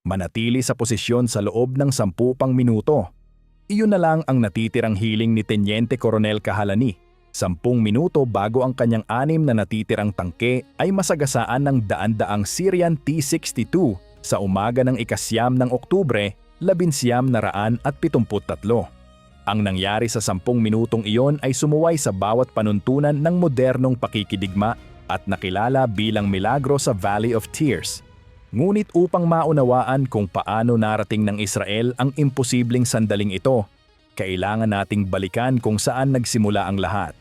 manatili sa posisyon sa loob ng 10 pang minuto. Iyon na lang ang natitirang hiling ni Teniente Coronel Kahalani. 10 minuto bago ang kanyang 6 na natitirang tangke ay masagasaan ng daan-daang Syrian T-62 sa umaga ng ika-9 ng Oktubre, 1973. Ang nangyari sa 10 minutong iyon ay sumuway sa bawat panuntunan ng modernong pakikidigma at nakilala bilang milagro sa Valley of Tears. Ngunit upang maunawaan kung paano narating ng Israel ang imposibleng sandaling ito, kailangan nating balikan kung saan nagsimula ang lahat.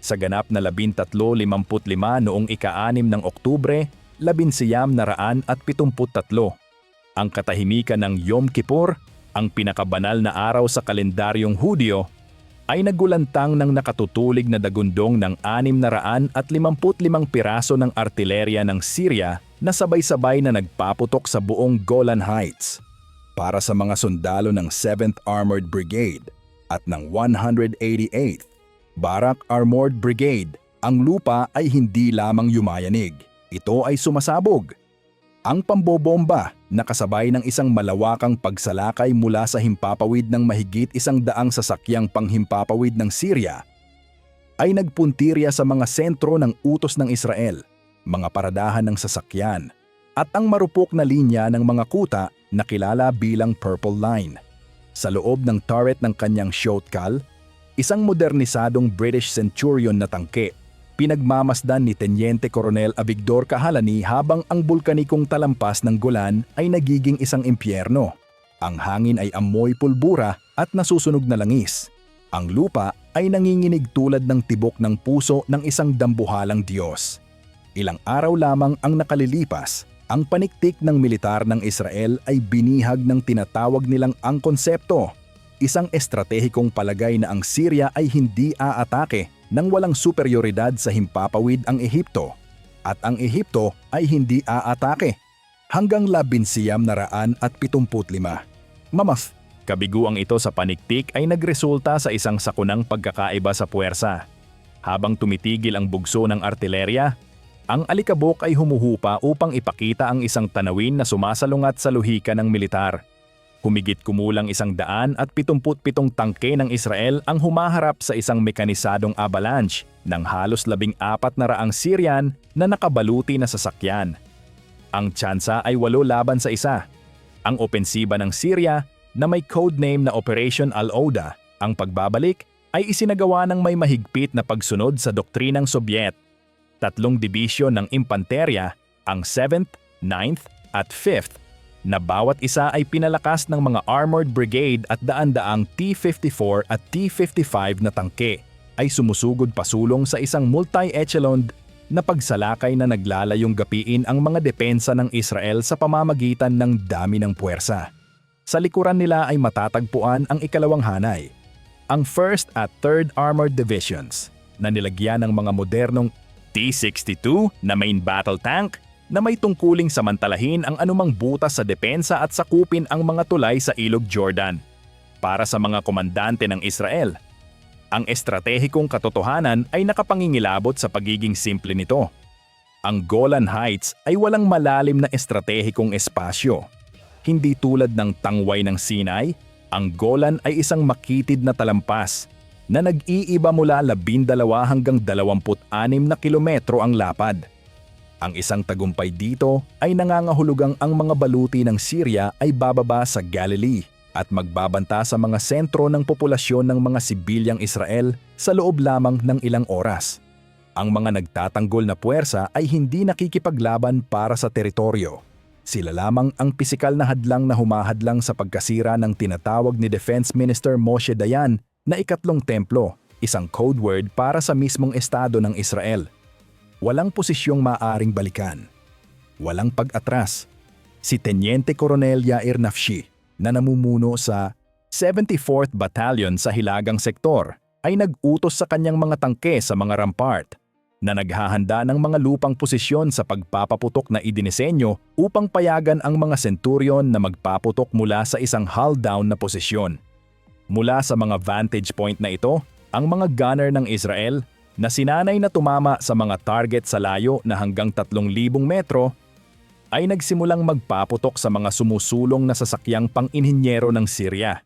Sa ganap na 13:55 noong ika-6 ng Oktubre, 1973, ang katahimikan ng Yom Kippur, ang pinakabanal na araw sa kalendaryong Hudyo, ay nagulantang ng nakatutulig na dagundong ng 655 piraso ng artilerya ng Syria na sabay-sabay na nagpaputok sa buong Golan Heights. Para sa mga sundalo ng 7th Armored Brigade at ng 188th Barak Armored Brigade, ang lupa ay hindi lamang yumayanig. Ito ay sumasabog. Ang pambobomba na kasabay ng isang malawakang pagsalakay mula sa himpapawid ng mahigit 100 sasakyang panghimpapawid ng Syria ay nagpuntirya sa mga sentro ng utos ng Israel, mga paradahan ng sasakyan, at ang marupok na linya ng mga kuta na kilala bilang Purple Line. Sa loob ng turret ng kanyang Shotkal, isang modernisadong British Centurion na tangke, pinagmamasdan ni Teniente Coronel Avigdor Kahalani habang ang bulkanikong talampas ng Golan ay nagiging isang impyerno. Ang hangin ay amoy pulbura at nasusunog na langis. Ang lupa ay nanginginig tulad ng tibok ng puso ng isang dambuhalang Diyos. Ilang araw lamang ang nakalilipas, ang paniktik ng militar ng Israel ay binihag ng tinatawag nilang ang konsepto, isang estratehikong palagay na ang Syria ay hindi aatake nang walang superioridad sa himpapawid ang Ehipto, at ang Ehipto ay hindi aatake hanggang 1975. Kabiguang ito sa paniktik ay nagresulta sa isang sakunang pagkakaiba sa puwersa. Habang tumitigil ang bugso ng artilerya, ang alikabok ay humuhupa upang ipakita ang isang tanawin na sumasalungat sa luhika ng militar. Humigit kumulang 177 tangke ng Israel ang humaharap sa isang mekanisadong avalanche ng halos 1400 Syrian na nakabaluti na sasakyan. Ang tsansa ay 8 laban sa 1. Ang opensiba ng Syria na may codename na Operation Al-Ouda, ang pagbabalik, ay isinagawa ng may mahigpit na pagsunod sa doktrinang Sobyet. 3 dibisyon ng impanterya, ang 7th, 9th at 5th, na bawat isa ay pinalakas ng mga Armored Brigade at daan-daang T-54 at T-55 na tangke, ay sumusugod pasulong sa isang multi-echelon na pagsalakay na naglalayong gapiin ang mga depensa ng Israel sa pamamagitan ng dami ng puwersa. Sa likuran nila ay matatagpuan ang ikalawang hanay, ang 1st at 3rd Armored Divisions, na nilagyan ng mga modernong T-62 na main battle tank na may tungkuling samantalahin ang anumang butas sa depensa at sakupin ang mga tulay sa Ilog Jordan. Para sa mga komandante ng Israel, ang estratehikong katotohanan ay nakapangingilabot sa pagiging simple nito. Ang Golan Heights ay walang malalim na estratehikong espasyo. Hindi tulad ng tangway ng Sinai, ang Golan ay isang makitid na talampas na nag-iiba mula 12 hanggang 26 na kilometro ang lapad. Ang isang tagumpay dito ay nangangahulugang ang mga baluti ng Syria ay bababa sa Galilee at magbabanta sa mga sentro ng populasyon ng mga sibilyang Israel sa loob lamang ng ilang oras. Ang mga nagtatanggol na puwersa ay hindi nakikipaglaban para sa teritoryo. Sila lamang ang pisikal na hadlang na humahadlang sa pagkasira ng tinatawag ni Defense Minister Moshe Dayan na ikatlong templo, isang code word para sa mismong estado ng Israel. Walang posisyong maaring balikan. Walang pag-atras. Si Teniente Coronel Yair Nafshi, na namumuno sa 74th Battalion sa Hilagang Sektor, ay nag-utos sa kanyang mga tangke sa mga rampart na naghahanda ng mga lupang posisyon sa pagpapaputok na idinisenyo upang payagan ang mga centurion na magpaputok mula sa isang hull down na posisyon. Mula sa mga vantage point na ito, ang mga gunner ng Israel na sinanay na tumama sa mga target sa layo na hanggang 3,000 metro ay nagsimulang magpaputok sa mga sumusulong na sasakyang pang-inhinyero ng Syria.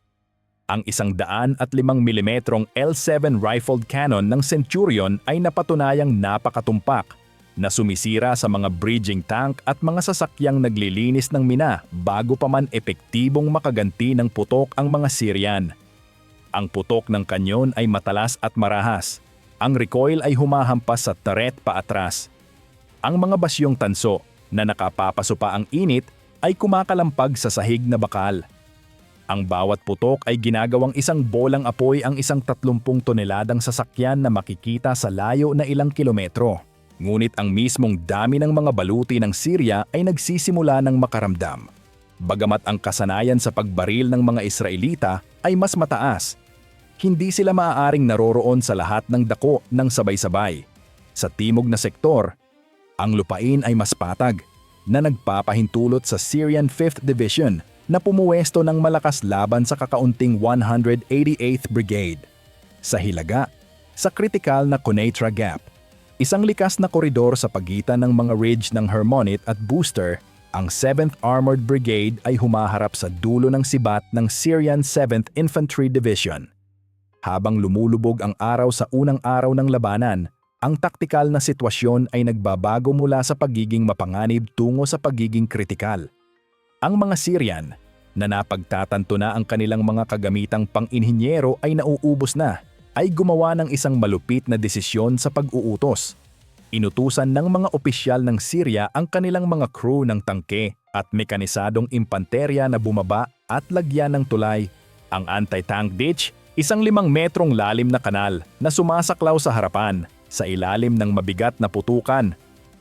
Ang 105 mm L7 rifled cannon ng Centurion ay napatunayang napakatumpak na sumisira sa mga bridging tank at mga sasakyang naglilinis ng mina bago pa man epektibong makaganti ng putok ang mga Syrian. Ang putok ng kanyon ay matalas at marahas. Ang recoil ay humahampas sa turret paatras. Ang mga basyong tanso na nakapapaso pa ang init ay kumakalampag sa sahig na bakal. Ang bawat putok ay ginagawang isang bolang apoy ang isang 30 toneladang sasakyan na makikita sa layo na ilang kilometro. Ngunit ang mismong dami ng mga baluti ng Syria ay nagsisimula ng makaramdam. Bagamat ang kasanayan sa pagbaril ng mga Israelita ay mas mataas, hindi sila maaaring naroroon sa lahat ng dako ng sabay-sabay. Sa timog na sektor, ang lupain ay mas patag na nagpapahintulot sa Syrian 5th Division na pumuwesto ng malakas laban sa kakaunting 188th Brigade. Sa hilaga, sa kritikal na Quneitra Gap, isang likas na koridor sa pagitan ng mga ridge ng Hermonite at Booster, ang 7th Armored Brigade ay humaharap sa dulo ng sibat ng Syrian 7th Infantry Division. Habang lumulubog ang araw sa unang araw ng labanan, ang taktikal na sitwasyon ay nagbabago mula sa pagiging mapanganib tungo sa pagiging kritikal. Ang mga Syrian, na napagtatanto na ang kanilang mga kagamitang pang-inhinyero ay nauubos na, ay gumawa ng isang malupit na desisyon sa pag-uutos. Inutusan ng mga opisyal ng Syria ang kanilang mga crew ng tangke at mekanisadong impanterya na bumaba at lagyan ng tulay ang anti-tank ditch, isang 5 metrong lalim na kanal na sumasaklaw sa harapan, sa ilalim ng mabigat na putukan,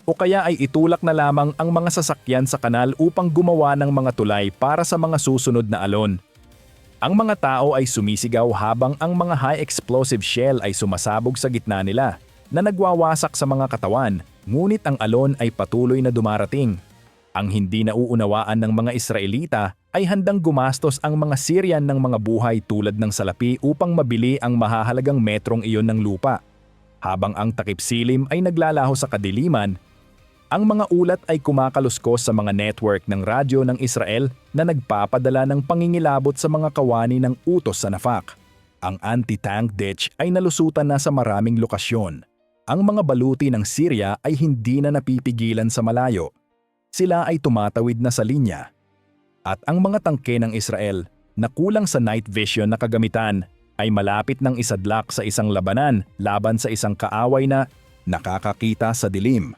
o kaya ay itulak na lamang ang mga sasakyan sa kanal upang gumawa ng mga tulay para sa mga susunod na alon. Ang mga tao ay sumisigaw habang ang mga high-explosive shell ay sumasabog sa gitna nila na nagwawasak sa mga katawan, ngunit ang alon ay patuloy na dumarating. Ang hindi nauunawaan ng mga Israelita ay handang gumastos ang mga Syrian ng mga buhay tulad ng salapi upang mabili ang mahahalagang metrong iyon ng lupa. Habang ang takip silim ay naglalaho sa kadiliman, ang mga ulat ay kumakaluskos sa mga network ng radyo ng Israel na nagpapadala ng pangingilabot sa mga kawani ng utos sa Nafaq. Ang anti-tank ditch ay nalusutan na sa maraming lokasyon. Ang mga baluti ng Syria ay hindi na napipigilan sa malayo. Sila ay tumatawid na sa linya. At ang mga tangke ng Israel na kulang sa night vision na kagamitan ay malapit ng isadlak sa isang labanan laban sa isang kaaway na nakakakita sa dilim.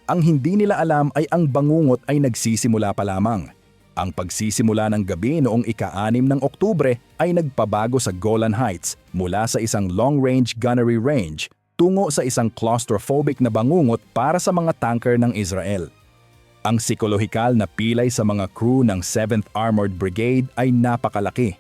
Ang hindi nila alam ay ang bangungot ay nagsisimula pa lamang. Ang pagsisimula ng gabi noong ika-6 ng Oktubre ay nagpabago sa Golan Heights mula sa isang long-range gunnery range tungo sa isang claustrophobic na bangungot para sa mga tanker ng Israel. Ang psikolohikal na pilay sa mga crew ng 7th Armored Brigade ay napakalaki.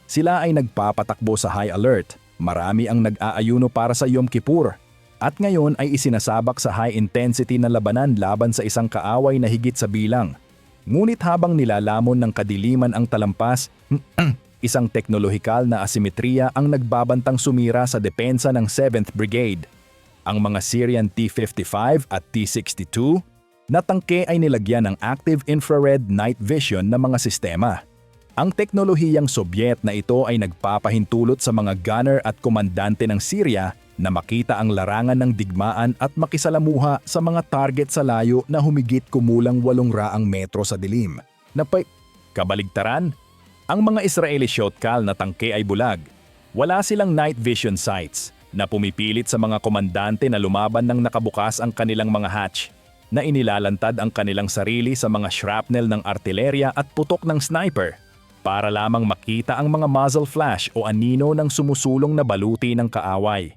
Sila ay nagpapatakbo sa high alert, marami ang nag-aayuno para sa Yom Kippur, at ngayon ay isinasabak sa high-intensity na labanan laban sa isang kaaway na higit sa bilang. Ngunit habang nilalamon ng kadiliman ang talampas, isang teknolohikal na asimetriya ang nagbabantang sumira sa depensa ng 7th Brigade. Ang mga Syrian T-55 at T-62 na tangke ay nilagyan ng active infrared night vision na mga sistema. Ang teknolohiyang Sobyet na ito ay nagpapahintulot sa mga gunner at komandante ng Syria na makita ang larangan ng digmaan at makisalamuha sa mga target sa layo na humigit kumulang 800 metro sa dilim. Kabaligtaran, ang mga Israeli Shotkal na tangke ay bulag. Wala silang night vision sights na pumipilit sa mga komandante na lumaban ng nakabukas ang kanilang mga hatch, na inilalantad ang kanilang sarili sa mga shrapnel ng artilerya at putok ng sniper para lamang makita ang mga muzzle flash o anino ng sumusulong na baluti ng kaaway.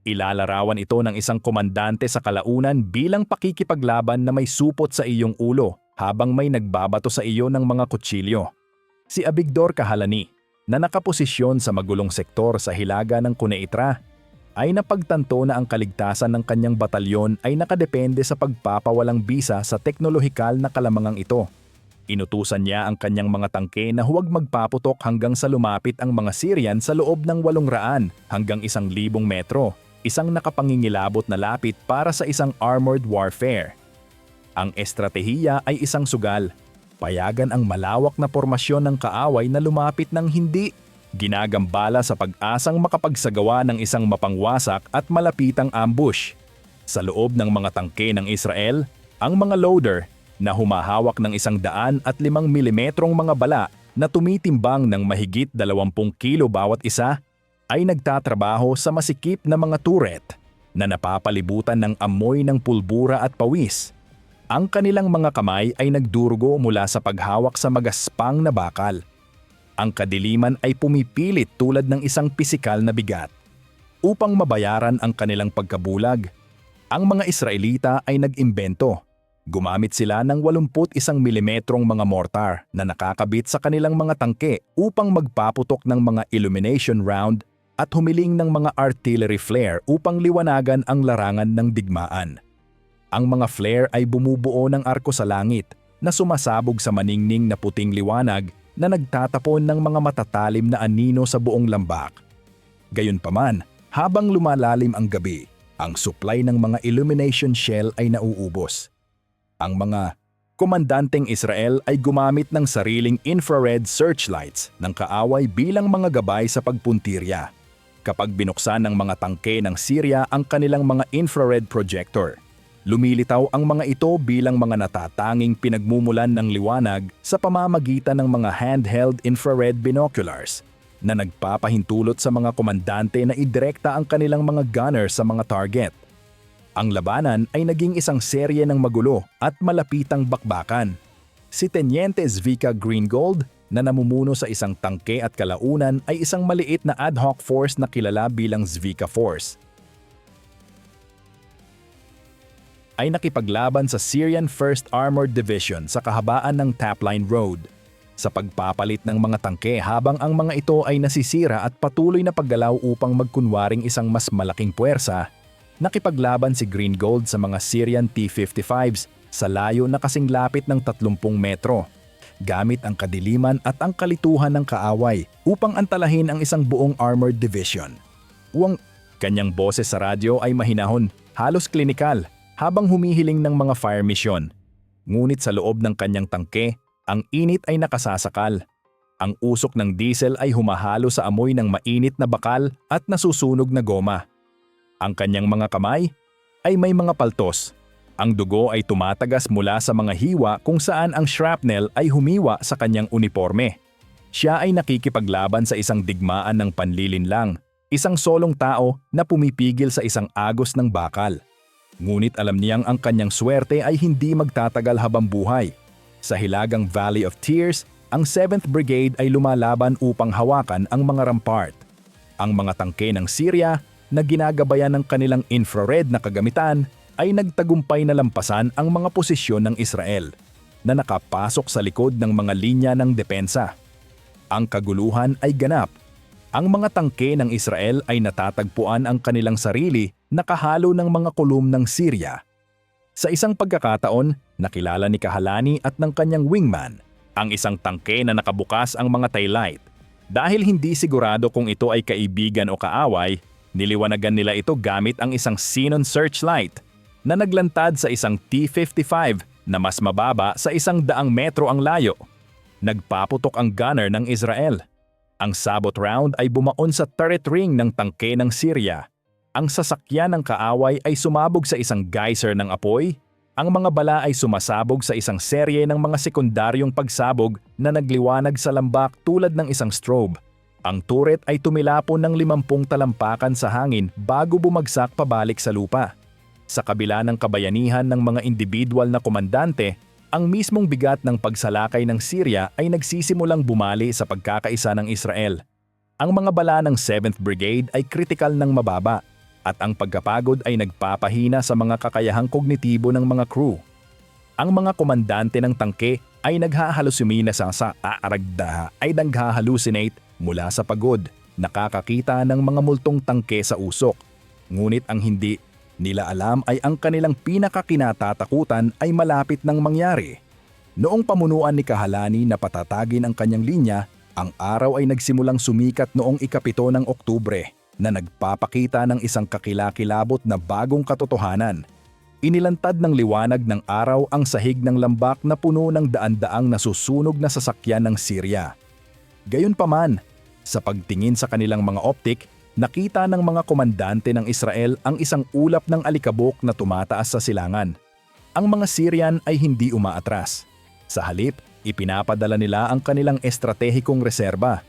Ilalarawan ito ng isang komandante sa kalaunan bilang pakikipaglaban na may supot sa iyong ulo habang may nagbabato sa iyo ng mga kutsilyo. Si Abigdor Kahalani, na nakaposisyon sa magulong sektor sa hilaga ng Quneitra, ay napagtanto na ang kaligtasan ng kanyang batalyon ay nakadepende sa pagpapawalang bisa sa teknolohikal na kalamangang ito. Inutusan niya ang kanyang mga tangke na huwag magpaputok hanggang sa lumapit ang mga Syrian sa loob ng 800 hanggang 1,000 metro. Isang nakapangingilabot na lapit para sa isang armored warfare. Ang estratehiya ay isang sugal. Payagan ang malawak na pormasyon ng kaaway na lumapit ng hindi ginagambala sa pag-asang makapagsagawa ng isang mapangwasak at malapitang ambush. Sa loob ng mga tangke ng Israel, ang mga loader na humahawak ng 105 milimetrong mga bala na tumitimbang ng mahigit 20 kilo bawat isa ay nagtatrabaho sa masikip na mga turret na napapalibutan ng amoy ng pulbura at pawis. Ang kanilang mga kamay ay nagdurugo mula sa paghawak sa magaspang na bakal. Ang kadiliman ay pumipilit tulad ng isang pisikal na bigat. Upang mabayaran ang kanilang pagkabulag, ang mga Israelita ay nag-imbento. Gumamit sila ng 81 milimetrong mga mortar na nakakabit sa kanilang mga tangke upang magpaputok ng mga illumination round at humiling ng mga artillery flare upang liwanagan ang larangan ng digmaan. Ang mga flare ay bumubuo ng arko sa langit na sumasabog sa maningning na puting liwanag na nagtatapon ng mga matatalim na anino sa buong lambak. Gayunpaman, habang lumalalim ang gabi, ang supply ng mga illumination shell ay nauubos. Ang mga komandanteng Israel ay gumamit ng sariling infrared searchlights ng kaaway bilang mga gabay sa pagpuntirya. Kapag binuksan ng mga tangke ng Syria ang kanilang mga infrared projector, lumilitaw ang mga ito bilang mga natatanging pinagmumulan ng liwanag sa pamamagitan ng mga handheld infrared binoculars na nagpapahintulot sa mga komandante na idirekta ang kanilang mga gunner sa mga target. Ang labanan ay naging isang serye ng magulo at malapitang bakbakan. Si Teniente Zvika Greengold na namumuno sa isang tangke at kalaunan ay isang maliit na ad hoc force na kilala bilang Zvika Force. Ay nakipaglaban sa Syrian 1st Armored Division sa kahabaan ng Tapline Road sa pagpapalit ng mga tangke habang ang mga ito ay nasisira at patuloy na paggalaw upang magkunwaring isang mas malaking puwersa. Nakipaglaban si Greengold sa mga Syrian T-55s sa layo na kasing lapit ng 30 metro, gamit ang kadiliman at ang kalituhan ng kaaway upang antalahin ang isang buong armored division. Ang kanyang boses sa radyo ay mahinahon, halos klinikal, habang humihiling ng mga fire mission. Ngunit sa loob ng kanyang tangke, ang init ay nakasasakal. Ang usok ng diesel ay humahalo sa amoy ng mainit na bakal at nasusunog na goma. Ang kanyang mga kamay ay may mga paltos. Ang dugo ay tumatagas mula sa mga hiwa kung saan ang shrapnel ay humiwa sa kanyang uniforme. Siya ay nakikipaglaban sa isang digmaan ng panlilinlang, isang solong tao na pumipigil sa isang agos ng bakal. Ngunit alam niyang ang kanyang swerte ay hindi magtatagal habang buhay. Sa hilagang Valley of Tears, ang 7th Brigade ay lumalaban upang hawakan ang mga rampart. Ang mga tangke ng Syria na ginagabayan ng kanilang infrared na kagamitan ay nagtagumpay na lampasan ang mga posisyon ng Israel na nakapasok sa likod ng mga linya ng depensa. Ang kaguluhan ay ganap. Ang mga tangke ng Israel ay natatagpuan ang kanilang sarili na kahalo ng mga kolum ng Syria. Sa isang pagkakataon, nakilala ni Kahalani at ng kanyang wingman ang isang tangke na nakabukas ang mga taillight. Dahil hindi sigurado kung ito ay kaibigan o kaaway, niliwanagan nila ito gamit ang isang xenon searchlight na naglantad sa isang T-55 na mas mababa sa 100 metro ang layo. Nagpaputok ang gunner ng Israel. Ang sabot round ay bumaon sa turret ring ng tangke ng Syria. Ang sasakyan ng kaaway ay sumabog sa isang geyser ng apoy. Ang mga bala ay sumasabog sa isang serye ng mga sekundaryong pagsabog na nagliwanag sa lambak tulad ng isang strobe. Ang turret ay tumilapon ng 50 talampakan sa hangin bago bumagsak pabalik sa lupa. Sa kabila ng kabayanihan ng mga individual na komandante, ang mismong bigat ng pagsalakay ng Syria ay nagsisimulang bumali sa pagkakaisa ng Israel. Ang mga bala ng 7th Brigade ay kritikal ng mababa at ang pagkapagod ay nagpapahina sa mga kakayahang kognitibo ng mga crew. Ang mga komandante ng tangke ay naghahalusumina sa aaragda ay naghahalusinate mula sa pagod, nakakakita ng mga multong tangke sa usok. Ngunit ang hindi nila alam ay ang kanilang pinakakinatatakutan ay malapit nang mangyari. Noong pamunuan ni Kahalani na patatagin ang kanyang linya, ang araw ay nagsimulang sumikat noong 7 ng Oktubre na nagpapakita ng isang kakilakilabot na bagong katotohanan. Inilantad ng liwanag ng araw ang sahig ng lambak na puno ng daan-daang nasusunog na sasakyan ng Syria. Gayunpaman, sa pagtingin sa kanilang mga optik, nakita ng mga komandante ng Israel ang isang ulap ng alikabok na tumataas sa silangan. Ang mga Syrian ay hindi umaatras. Sa halip, ipinapadala nila ang kanilang estratehikong reserba.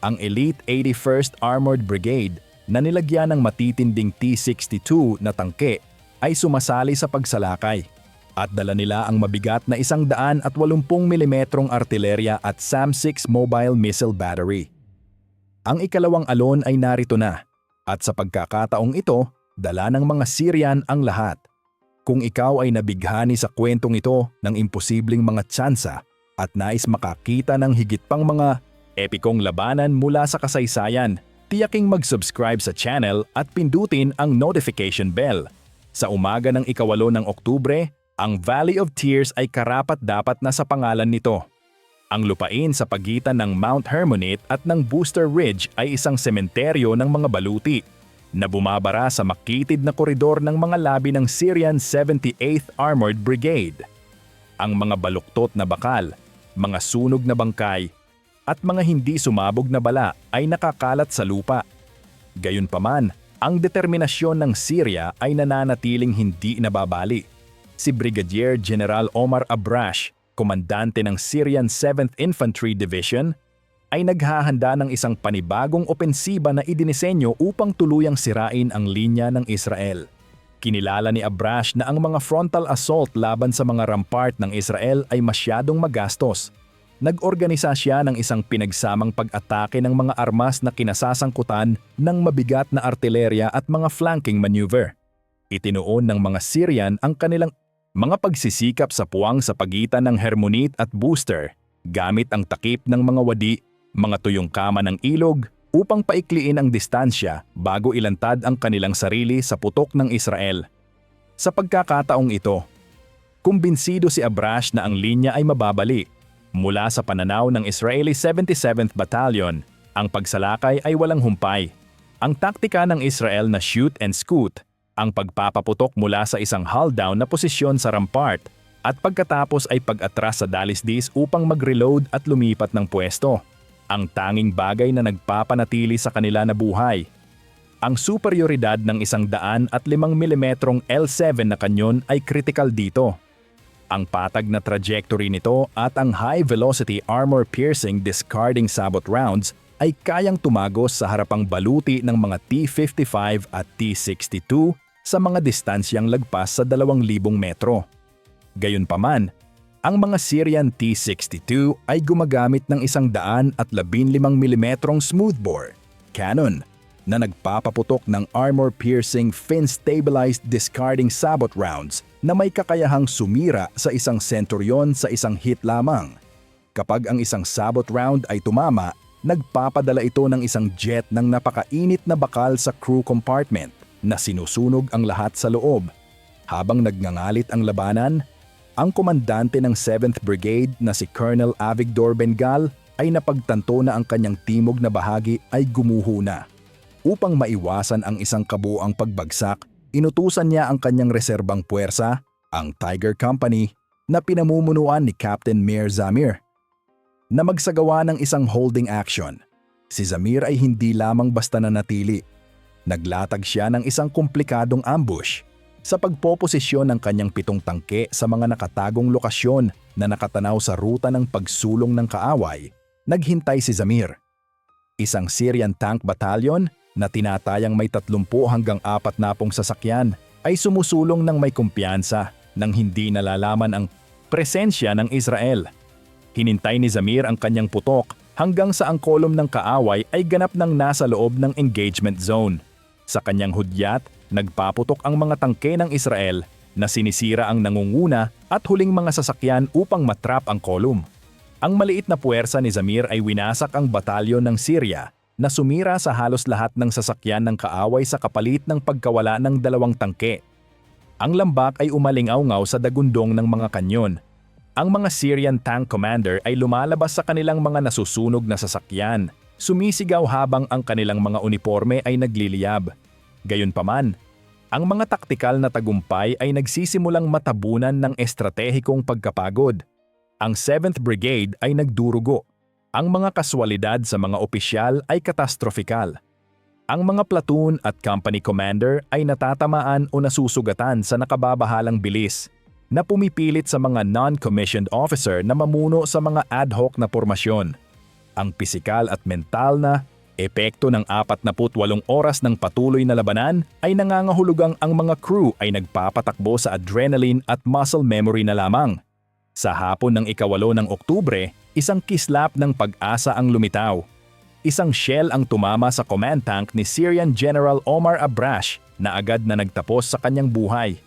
Ang Elite 81st Armored Brigade na nilagyan ng matitinding T-62 na tangke ay sumasali sa pagsalakay at dala nila ang mabigat na 180 mm artilerya at SAM-6 mobile missile battery. Ang ikalawang alon ay narito na at sa pagkakataong ito, dala ng mga Syrian ang lahat. Kung ikaw ay nabighani sa kwentong ito ng imposibleng mga tsansa at nais makakita ng higit pang mga epikong labanan mula sa kasaysayan, tiyaking mag-subscribe sa channel at pindutin ang notification bell. Sa umaga ng 8 ng Oktubre, ang Valley of Tears ay karapat-dapat na sa pangalan nito. Ang lupain sa pagitan ng Mount Hermonite at ng Booster Ridge ay isang sementeryo ng mga baluti na bumabara sa makitid na koridor ng mga labi ng Syrian 78th Armored Brigade. Ang mga baluktot na bakal, mga sunog na bangkay, at mga hindi sumabog na bala ay nakakalat sa lupa. Gayunpaman, ang determinasyon ng Syria ay nananatiling hindi nababali. Si Brigadier General Omar Abrash, komandante ng Syrian 7th Infantry Division, ay naghahanda ng isang panibagong opensiba na idinisenyo upang tuluyang sirain ang linya ng Israel. Kinilala ni Abrash na ang mga frontal assault laban sa mga rampart ng Israel ay masyadong magastos. Nag-organisa siya ng isang pinagsamang pag-atake ng mga armas na kinasasangkutan ng mabigat na artilerya at mga flanking maneuver. Itinuon ng mga Syrian ang kanilang mga pagsisikap sa puwang sa pagitan ng Hermonite at Booster gamit ang takip ng mga wadi, mga tuyong kama ng ilog upang paikliin ang distansya bago ilantad ang kanilang sarili sa putok ng Israel. Sa pagkakataong ito, kumbinsido si Abrash na ang linya ay mababali. Mula sa pananaw ng Israeli 77th Battalion, ang pagsalakay ay walang humpay. Ang taktika ng Israel na shoot and scoot, ang pagpapaputok mula sa isang hull-down na posisyon sa rampart, at pagkatapos ay pag-atras sa dalisdis upang mag-reload at lumipat ng pwesto. Ang tanging bagay na nagpapanatili sa kanila na buhay. Ang superioridad ng 105 mm L7 na kanyon ay critical dito. Ang patag na trajectory nito at ang high-velocity armor-piercing discarding sabot rounds ay kayang tumagos sa harapang baluti ng mga T-55 at T-62 sa mga distansyang lagpas sa 2,000 metro. Gayunpaman, ang mga Syrian T-62 ay gumagamit ng 115 mm smoothbore cannon na nagpapaputok ng armor-piercing fin-stabilized discarding sabot rounds na may kakayahang sumira sa isang Centurion sa isang hit lamang. Kapag ang isang sabot round ay tumama, nagpapadala ito ng isang jet ng napakainit na bakal sa crew compartment na sinusunog ang lahat sa loob. Habang nagngangalit ang labanan, ang komandante ng 7th Brigade na si Colonel Avigdor Bengal ay napagtanto na ang kanyang timog na bahagi ay gumuho na. Upang maiwasan ang isang kabuuang pagbagsak, inutusan niya ang kanyang reserbang puwersa, ang Tiger Company, na pinamumunuan ni Captain Meir Zamir, na magsagawa ng isang holding action. Si Zamir ay hindi lamang basta nanatili. Naglatag siya ng isang komplikadong ambush sa pagpoposisyon ng kanyang 7 tangke sa mga nakatagong lokasyon na nakatanaw sa ruta ng pagsulong ng kaaway. Naghintay si Zamir. Isang Syrian tank battalion na tinatayang may 30 hanggang 40 sasakyan ay sumusulong ng may kumpiyansa nang hindi nalalaman ang presensya ng Israel. Hinintay ni Zamir ang kanyang putok hanggang sa ang kolum ng kaaway ay ganap ng nasa loob ng engagement zone. Sa kanyang hudyat, nagpaputok ang mga tangke ng Israel na sinisira ang nangunguna at huling mga sasakyan upang matrap ang kolum. Ang maliit na puwersa ni Zamir ay winasak ang batalyon ng Syria na sumira sa halos lahat ng sasakyan ng kaaway sa kapalit ng pagkawala ng 2 tangke. Ang lambak ay umalingaw-ngaw sa dagundong ng mga kanyon. Ang mga Syrian tank commander ay lumalabas sa kanilang mga nasusunog na sasakyan, sumisigaw habang ang kanilang mga uniforme ay nagliliyab. Gayunpaman, Ang mga taktikal na tagumpay ay nagsisimulang matabunan ng estratehikong pagkapagod. Ang 7th Brigade ay nagdurugo. Ang mga kaswalidad sa mga opisyal ay katastrofikal. Ang mga platoon at company commander ay natatamaan o nasusugatan sa nakababahalang bilis na pumipilit sa mga non-commissioned officer na mamuno sa mga ad hoc na pormasyon. Ang pisikal at mental na epekto ng 48 oras ng patuloy na labanan ay nangangahulugang ang mga crew ay nagpapatakbo sa adrenaline at muscle memory na lamang. Sa hapon ng 8 ng Oktubre, isang kislap ng pag-asa ang lumitaw. Isang shell ang tumama sa command tank ni Syrian General Omar Abrash na agad na nagtapos sa kanyang buhay.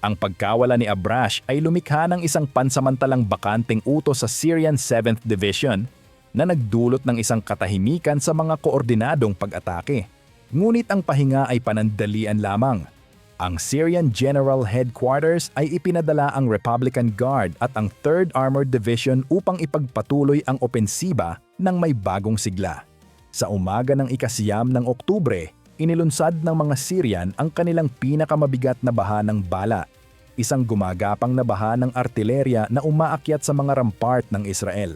Ang pagkawala ni Abrash ay lumikha ng isang pansamantalang bakanteng utos sa Syrian 7th Division na nagdulot ng isang katahimikan sa mga koordinadong pag-atake. Ngunit ang pahinga ay panandalian lamang. Ang Syrian General Headquarters ay ipinadala ang Republican Guard at ang 3rd Armored Division upang ipagpatuloy ang opensiba ng may bagong sigla. Sa umaga ng 9 ng Oktubre, inilunsad ng mga Syrian ang kanilang pinakamabigat na baha ng bala, isang gumagapang na baha ng artilerya na umaakyat sa mga rampart ng Israel,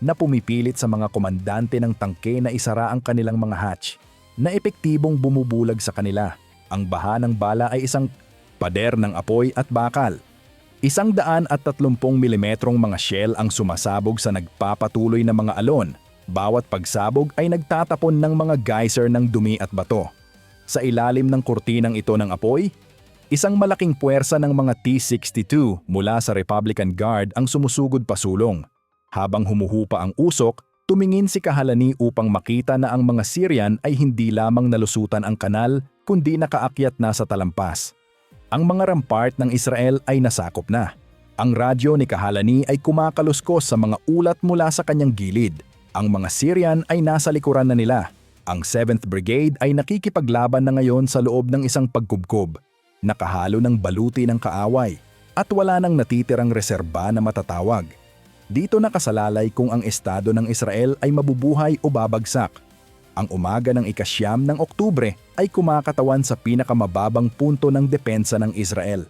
na pumipilit sa mga komandante ng tangke na isara ang kanilang mga hatch, na epektibong bumubulag sa kanila. Ang baha ng bala ay isang pader ng apoy at bakal. 130 milimetrong mga shell ang sumasabog sa nagpapatuloy na mga alon. Bawat pagsabog ay nagtatapon ng mga geyser ng dumi at bato. Sa ilalim ng kurtinang ito ng apoy, isang malaking puwersa ng mga T-62 mula sa Republican Guard ang sumusugod pasulong. Habang humuhupa ang usok, tumingin si Kahalani upang makita na ang mga Syrian ay hindi lamang nalusutan ang kanal kundi nakaakyat na sa talampas. Ang mga rampart ng Israel ay nasakop na. Ang radyo ni Kahalani ay kumakaluskos sa mga ulat mula sa kanyang gilid. Ang mga Syrian ay nasa likuran na nila. Ang 7th Brigade ay nakikipaglaban na ngayon sa loob ng isang pagkubkob, nakahalo ng baluti ng kaaway, at wala nang natitirang reserba na matatawag. Dito nakasalalay kung ang estado ng Israel ay mabubuhay o babagsak. Ang umaga ng 9 ng Oktubre ay kumakatawan sa pinakamababang punto ng depensa ng Israel.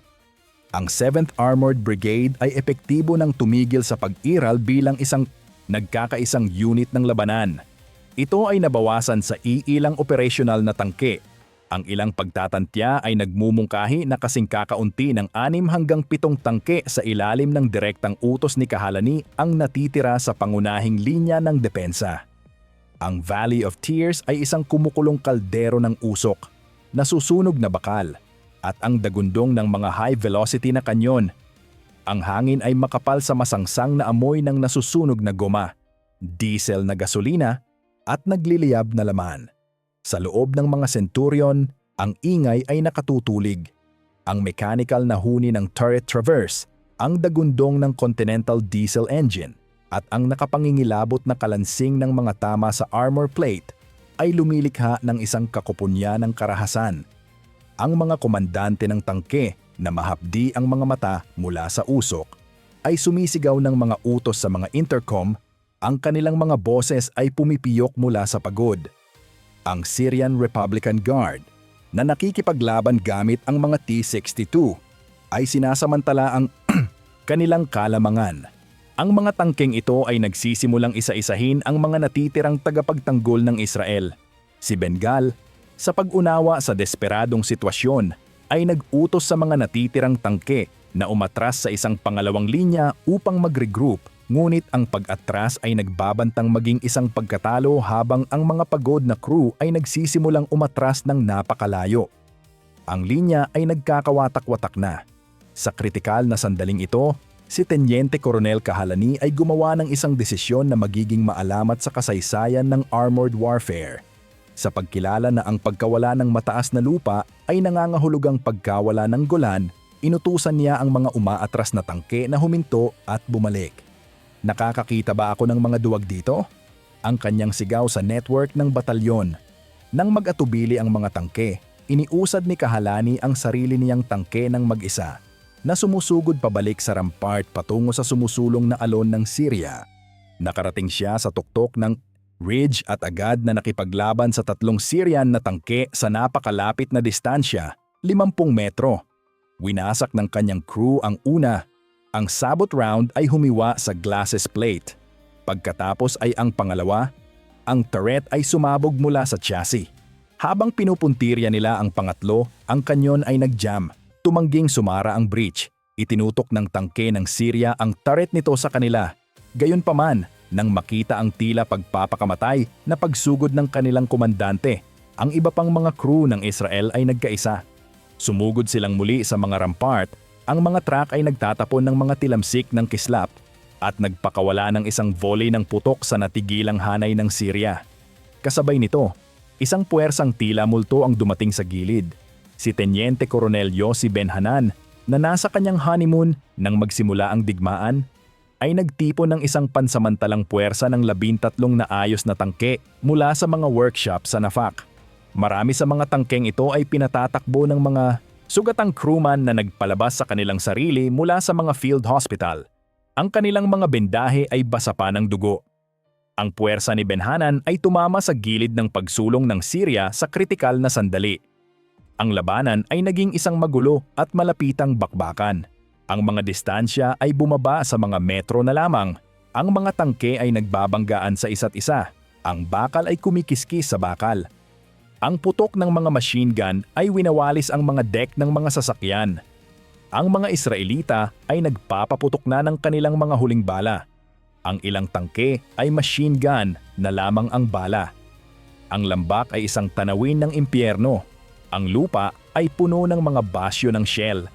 Ang 7th Armored Brigade ay epektibo ng tumigil sa pag-iral bilang isang nagkakaisang unit ng labanan. Ito ay nabawasan sa iilang operasyonal na tangke. Ang ilang pagtatantya ay nagmumungkahi na kasing kakaunti ng 6 hanggang 7 tangke sa ilalim ng direktang utos ni Kahalani ang natitira sa pangunahing linya ng depensa. Ang Valley of Tears ay isang kumukulong kaldero ng usok, nasusunog na bakal, at ang dagundong ng mga high-velocity na kanyon. Ang hangin ay makapal sa masangsang na amoy ng nasusunog na goma, diesel na gasolina, at nagliliyab na laman. Sa loob ng mga Centurion, ang ingay ay nakatutulig. Ang mechanical na huni ng turret traverse, ang dagundong ng Continental diesel engine, at ang nakapangingilabot na kalansing ng mga tama sa armor plate ay lumilikha ng isang kakupunya ng karahasan. Ang mga komandante ng tangke na mahapdi ang mga mata mula sa usok ay sumisigaw ng mga utos sa mga intercom. Ang kanilang mga boses ay pumipiyok mula sa pagod. Ang Syrian Republican Guard na nakikipaglaban gamit ang mga T-62 ay sinasamantala ang kanilang kalamangan. Ang mga tangkeng ito ay nagsisimulang isa-isahin ang mga natitirang tagapagtanggol ng Israel. Si Bengal, sa pag-unawa sa desperadong sitwasyon, ay nag-utos sa mga natitirang tangke na umatras sa isang pangalawang linya upang mag-regroup. Ngunit ang pag-atras ay nagbabantang maging isang pagkatalo habang ang mga pagod na crew ay nagsisimulang umatras ng napakalayo. Ang linya ay nagkakawatak-watak na. Sa kritikal na sandaling ito, si Teniente Coronel Kahalani ay gumawa ng isang desisyon na magiging maalamat sa kasaysayan ng armored warfare. Sa pagkilala na ang pagkawala ng mataas na lupa ay nangangahulugang pagkawala ng Golan, inutusan niya ang mga umaatras na tangke na huminto at bumalik. Nakakakita ba ako ng mga duwag dito? Ang kanyang sigaw sa network ng batalyon. Nang mag-atubili ang mga tangke, iniusad ni Kahalani ang sarili niyang tangke ng mag-isa na sumusugod pabalik sa rampart patungo sa sumusulong na alon ng Syria. Nakarating siya sa tuktok ng ridge at agad na nakipaglaban sa 3 Syrian na tangke sa napakalapit na distansya. 50 metro. Winasak ng kanyang crew ang una. Ang sabot round ay humiwa sa glasses plate. Pagkatapos ay ang pangalawa, ang turret ay sumabog mula sa chassis. Habang pinupuntirya nila ang pangatlo, ang kanyon ay nag-jam. Tumangging sumara ang breach. Itinutok ng tangke ng Syria ang turret nito sa kanila. Gayunpaman, nang makita ang tila pagpapakamatay na pagsugod ng kanilang komandante, ang iba pang mga crew ng Israel ay nagkaisa. Sumugod silang muli sa mga rampart, ang mga truck ay nagtatapon ng mga tilamsik ng kislap at nagpakawala ng isang volley ng putok sa natigilang hanay ng Syria. Kasabay nito, isang puwersang tila multo ang dumating sa gilid. Si Teniente Coronel Yossi Ben-Hanan na nasa kanyang honeymoon nang magsimula ang digmaan, ay nagtipon ng isang pansamantalang puwersa ng 13 na ayos na tangke mula sa mga workshop sa Nafaq. Marami sa mga tangkeng ito ay pinatatakbo ng mga sugatang crewman na nagpalabas sa kanilang sarili mula sa mga field hospital. Ang kanilang mga bendahe ay basa pa ng dugo. Ang puwersa ni Ben-Hanan ay tumama sa gilid ng pagsulong ng Syria sa kritikal na sandali. Ang labanan ay naging isang magulo at malapitang bakbakan. Ang mga distansya ay bumaba sa mga metro na lamang. Ang mga tangke ay nagbabanggaan sa isa't isa. Ang bakal ay kumikiskis sa bakal. Ang putok ng mga machine gun ay winawalis ang mga deck ng mga sasakyan. Ang mga Israelita ay nagpapaputok na ng kanilang mga huling bala. Ang ilang tangke ay machine gun na lamang ang bala. Ang lambak ay isang tanawin ng impyerno. Ang lupa ay puno ng mga basyo ng shell.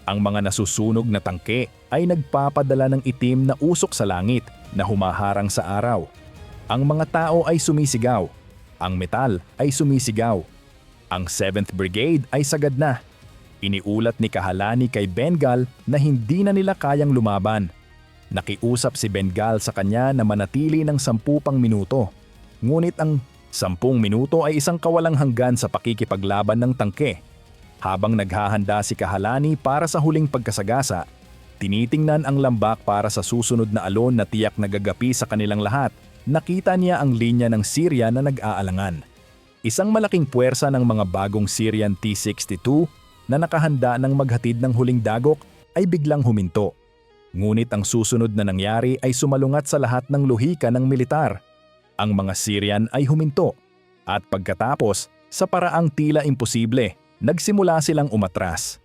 Ang mga nasusunog na tangke ay nagpapadala ng itim na usok sa langit na humaharang sa araw. Ang mga tao ay sumisigaw. Ang metal ay sumisigaw. Ang 7th Brigade ay sagad na. Iniulat ni Kahalani kay Bengal na hindi na nila kayang lumaban. Nakiusap si Bengal sa kanya na manatili ng 10 pang minuto. Ngunit ang 10 minuto ay isang kawalang hanggan sa pakikipaglaban ng tangke. Habang naghahanda si Kahalani para sa huling pagkasagasa, tinitingnan ang lambak para sa susunod na alon na tiyak nagagapi sa kanilang lahat. Nakita niya ang linya ng Syria na nag-aalangan. Isang malaking puwersa ng mga bagong Syrian T-62 na nakahanda ng maghatid ng huling dagok ay biglang huminto. Ngunit ang susunod na nangyari ay sumalungat sa lahat ng lohika ng militar. Ang mga Syrian ay huminto at pagkatapos, sa paraang tila imposible, nagsimula silang umatras.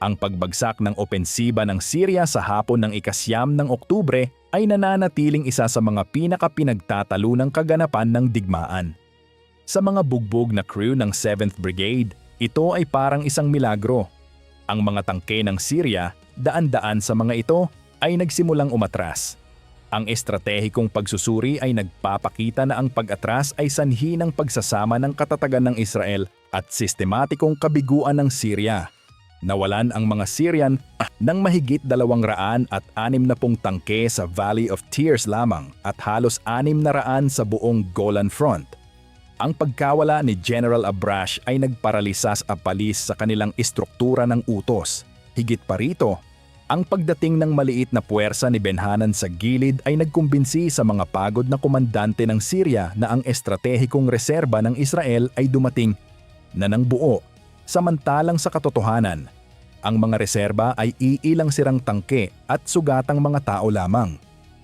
Ang pagbagsak ng opensiba ng Syria sa hapon ng ika-9 ng Oktubre ay nananatiling isa sa mga pinakapinagtatalunang kaganapan ng digmaan. Sa mga bugbog na crew ng 7th Brigade, ito ay parang isang milagro. Ang mga tangke ng Syria, daan-daan sa mga ito, ay nagsimulang umatras. Ang estratehikong pagsusuri ay nagpapakita na ang pag-atras ay sanhi ng pagsasama ng katatagan ng Israel at sistematikong kabiguan ng Syria. Nawalan ang mga Syrian ng mahigit 260 tangke sa Valley of Tears lamang at halos 600 sa buong Golan Front. Ang pagkawala ni General Abrash ay nagparalisa sa apalis sa kanilang istruktura ng utos. Higit pa rito, ang pagdating ng maliit na puwersa ni Ben-Hanan sa gilid ay nagkumbinsi sa mga pagod na komandante ng Syria na ang estratehikong reserba ng Israel ay dumating na ng buo. Samantalang sa katotohanan, ang mga reserba ay iilang sirang tangke at sugatang mga tao lamang.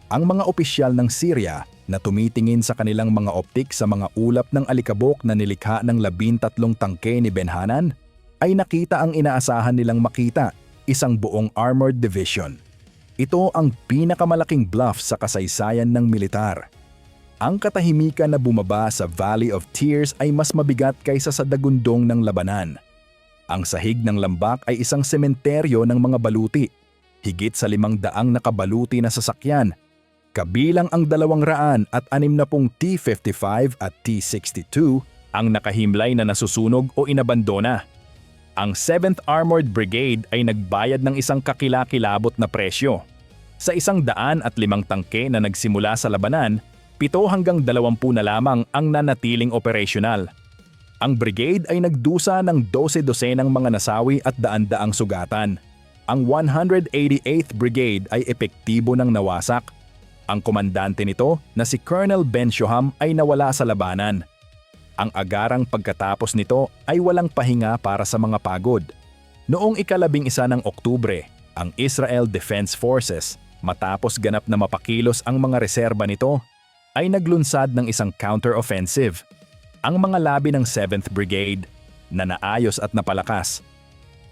Ang mga opisyal ng Syria na tumitingin sa kanilang mga optik sa mga ulap ng alikabok na nilikha ng 13 tangke ni Ben-Hanan ay nakita ang inaasahan nilang makita, isang buong armored division. Ito ang pinakamalaking bluff sa kasaysayan ng militar. Ang katahimikan na bumaba sa Valley of Tears ay mas mabigat kaysa sa dagundong ng labanan. Ang sahig ng lambak ay isang sementeryo ng mga baluti. Higit sa 500 nakabaluti na sasakyan, kabilang ang 260 T-55 at T-62 ang nakahimlay na nasusunog o inabandona. Ang 7th Armored Brigade ay nagbayad ng isang kakilakilabot na presyo. Sa 105 tangke na nagsimula sa labanan, 7 hanggang 20 na lamang ang nanatiling operasyonal. Ang brigade ay nagdusa ng 12 dosenang mga nasawi at daan-daang sugatan. Ang 188th Brigade ay epektibo ng nawasak. Ang komandante nito na si Colonel Ben Shoham ay nawala sa labanan. Ang agarang pagkatapos nito ay walang pahinga para sa mga pagod. Noong ika-11 ng Oktubre, ang Israel Defense Forces, matapos ganap na mapakilos ang mga reserba nito, ay naglunsad ng isang counter-offensive. Ang mga labi ng 7th Brigade, na naayos at napalakas,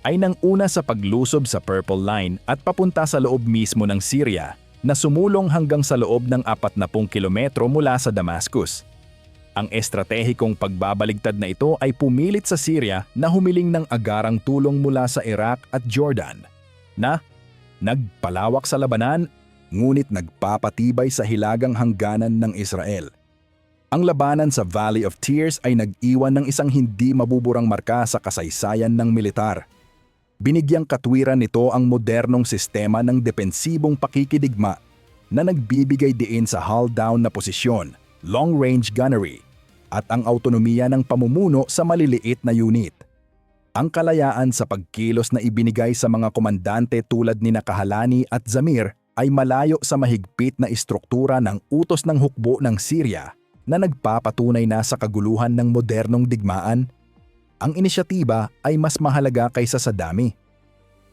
ay nanguna sa paglusob sa Purple Line at papunta sa loob mismo ng Syria na sumulong hanggang sa loob ng 40 kilometro mula sa Damascus. Ang estratehikong pagbabaligtad na ito ay pumilit sa Syria na humiling ng agarang tulong mula sa Iraq at Jordan na nagpalawak sa labanan ngunit nagpapatibay sa hilagang hangganan ng Israel. Ang labanan sa Valley of Tears ay nag-iwan ng isang hindi mabuburang marka sa kasaysayan ng militar. Binigyang katwiran nito ang modernong sistema ng depensibong pakikidigma na nagbibigay diin sa hull-down na posisyon, long-range gunnery, at ang autonomiya ng pamumuno sa maliliit na unit. Ang kalayaan sa pagkilos na ibinigay sa mga komandante tulad ni Kahalani at Zamir ay malayo sa mahigpit na istruktura ng utos ng hukbo ng Syria na nagpapatunay na sa kaguluhan ng modernong digmaan. Ang inisyatiba ay mas mahalaga kaysa sa dami.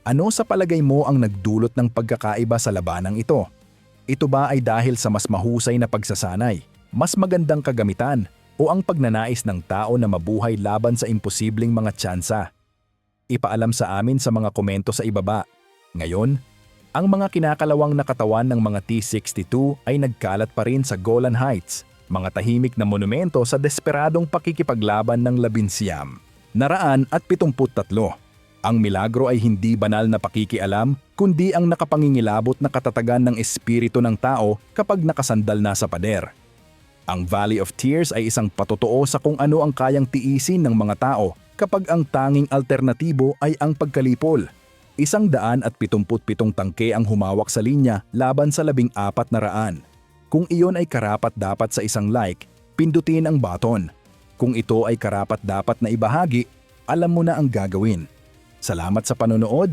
Ano sa palagay mo ang nagdulot ng pagkakaiba sa labanang ito? Ito ba ay dahil sa mas mahusay na pagsasanay, mas magandang kagamitan, o ang pagnanais ng tao na mabuhay laban sa imposibleng mga tsansa? Ipaalam sa amin sa mga komento sa ibaba. Ngayon, ang mga kinakalawang na katawan ng mga T-62 ay nagkalat pa rin sa Golan Heights, mga tahimik na monumento sa desperadong pakikipaglaban ng 11,973. Ang milagro ay hindi banal na pakikialam, kundi ang nakapangingilabot na katatagan ng espiritu ng tao kapag nakasandal na sa pader. Ang Valley of Tears ay isang patotoo sa kung ano ang kayang tiisin ng mga tao kapag ang tanging alternatibo ay ang pagkalipol. 177 tangke ang humawak sa linya laban sa 1400. Kung iyon ay karapat-dapat sa isang like, pindutin ang button. Kung ito ay karapat-dapat na ibahagi, alam mo na ang gagawin. Salamat sa panonood